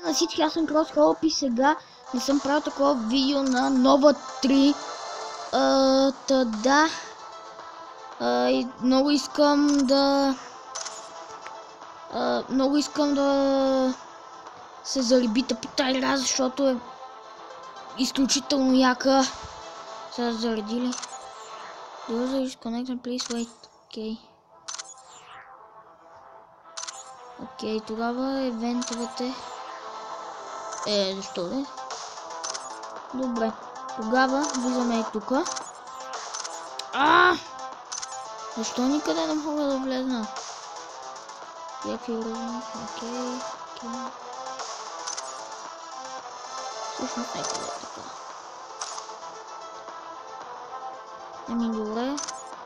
На всички, аз съм CrossHope и сега не съм правил такова видео на Nova 3. Да. И много искам да... се заребите по тази игра, защото е изключително яка. Сега заредили. User is connected, please wait. Окей, тогава евентовете... защо не? Добре. Тогава влизаме и тука. Защо никъде не мога да влезна? Окей. Всъщност някъде е така. Добре.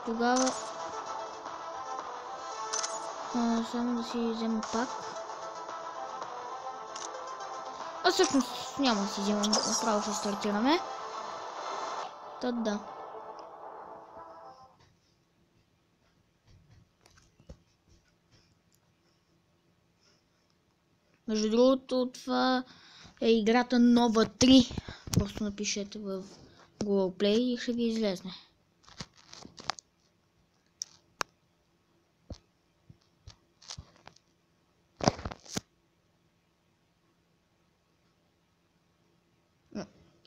Тогава... само да си взема пак. Всъщност няма да си вземам, направо ще стартираме. Да. Между другото, това е играта Nova 3. Просто напишете в Google Play и ще ви излезне.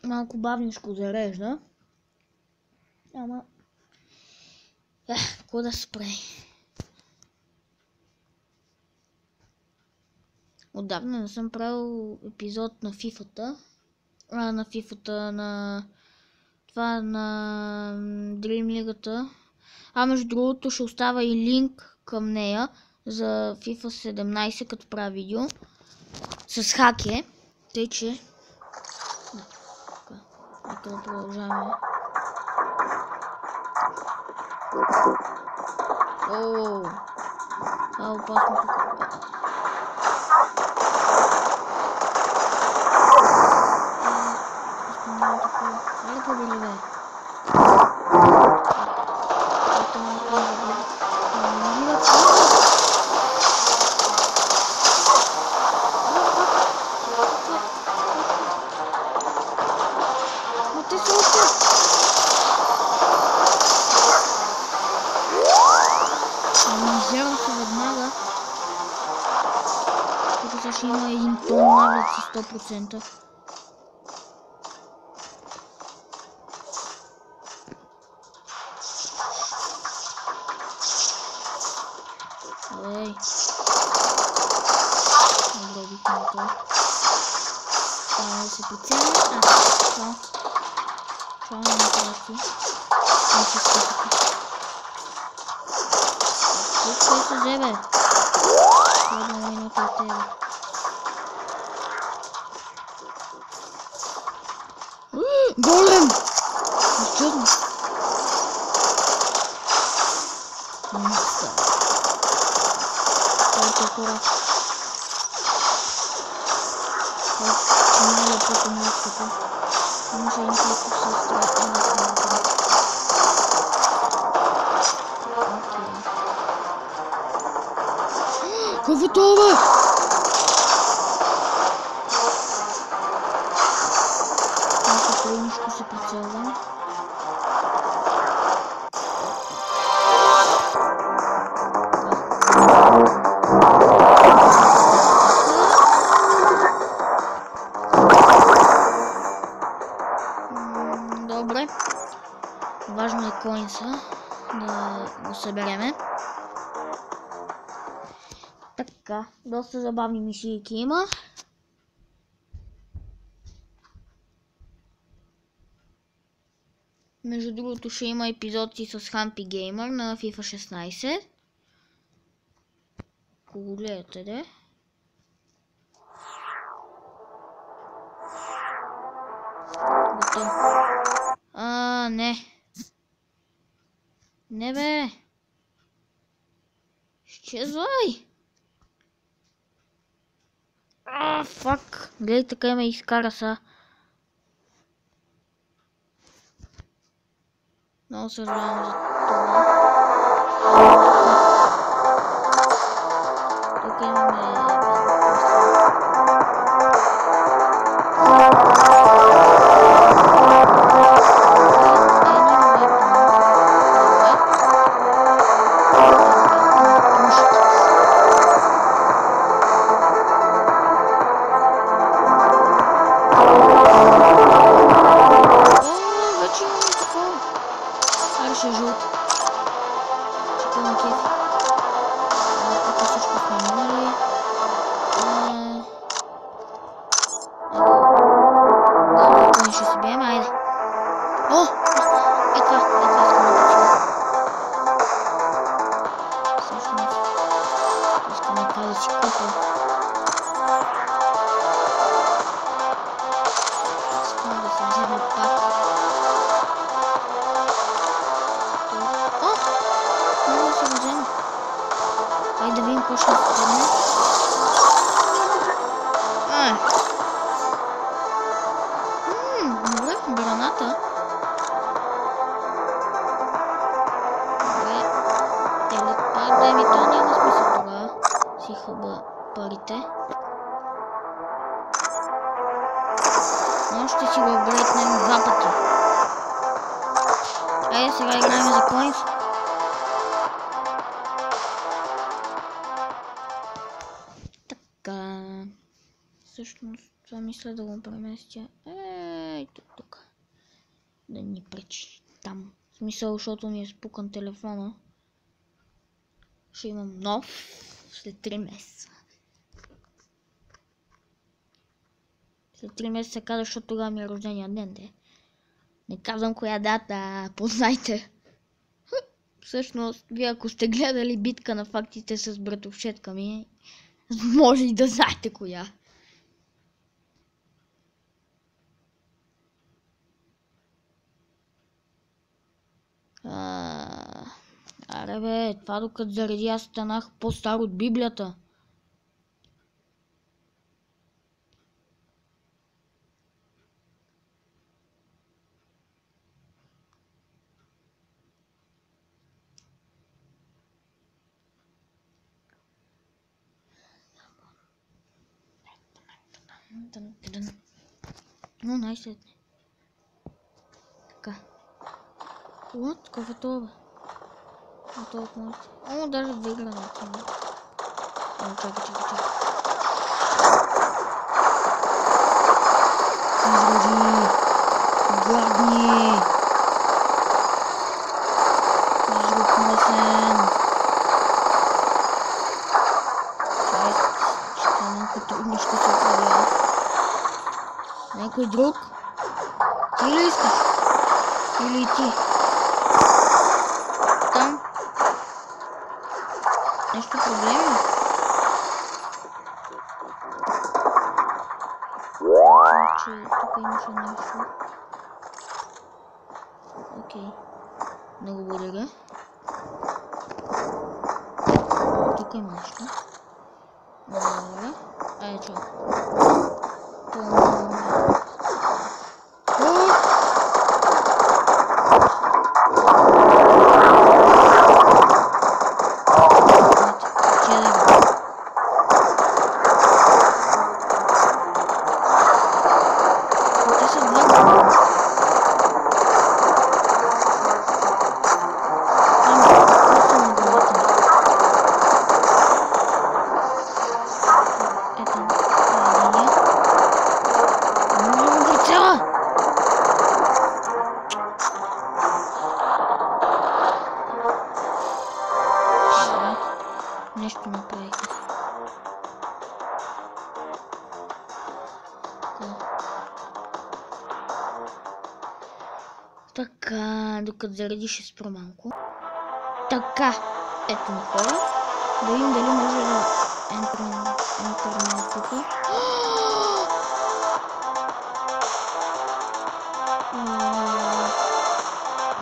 Малко бавничко зарежда. Ама... какво да спре? Отдавна не съм правил епизод на FIFA-та. На FIFA-та, на... това на Dream League-та. Между другото ще остава и линк към нея за FIFA 17, като правя видео. С хаке. Тъй, че... Нека да продължаваме. Това е опасно тук. Айде побили, бе. Ще има един тон навлеци 100%. Ей. Добре, бихме това. Това да се прицеля. Това не направи. Не се скъпи. Тук се вземе. Това да минута от тебе. Голем! Изчудно! Миста. Това е толкова. Това е пътя мястото. Може един път се страшно да се направи. Какво е това, бе? Нищо се прицелвам. Добре. Важно е коинса да го събереме. Така, доста забавни мишийки има. Между другото ще има епизоди с Humpy Gamer на FIFA 16. Ако го гледате, де? Готов. Не. Не, бе. Изчезвай. Фак. Гледай, така ме изкара са. Много съжалявам за това. Тук имаме... ще си го апгрейднем 2 пъти. Айде сега играем за коинс. Така. Всъщност това мисля да го преместя. Тук. Да ни пречи там. В смисъл, защото ми е спукан телефона. Ще имам нов след 3 месеца. След 3 месеца каза, защото тогава ми е рождения ден. Не казвам коя дата, познайте. Всъщност, вие ако сте гледали битка на фактите с братовчетка ми, може и да знаете коя. Аре бе, това докато заради аз станах по-стар от Библията. Но най-сетне. Така. What? Какъв е това, бе? Даже 2 гранати. Чакай. Изради! Гладни! Изрукносен! Ще малко трудничко се управлява. Някой друг? Ти ли искаш? Или ти? Там? Нещо проблеми? Тук имаше нещо. Окей. Много благодаря. Тук има нещо. Благодаря. Айде, чао. Нещо направих. Така, докато заради ще спра малко. Така, ето ми хора. Да видим дали може да ентернем тук.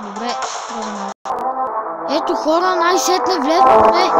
Добре, ще ето хора, най-сетне влезме.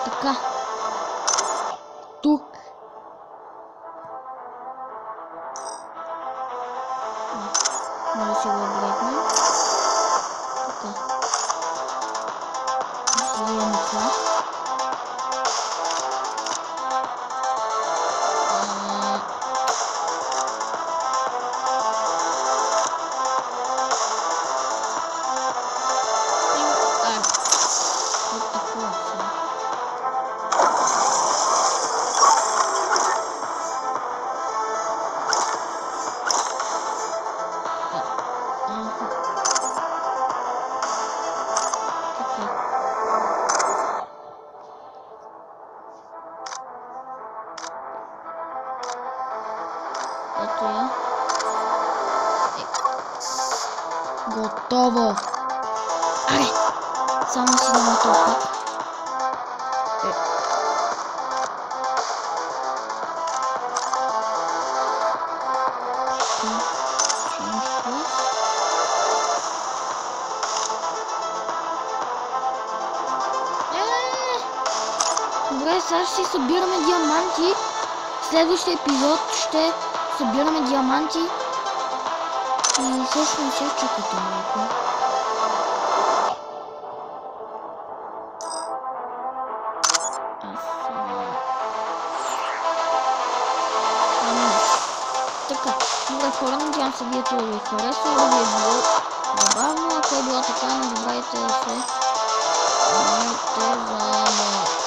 Така. Тук. Може да си го обрекнем. Така. Слагаме това. Ето я. Готово. Аре! Само си на мотор пак. Добре, сега ще си събираме диаманти. Следващия епизод ще събираме диаманти. И всъщност сега чакайте малко. Така, добре хора, надявам се видеото да ви е харесало, да ви е било забавно, ако е било така, не забравяйте да се абонирате за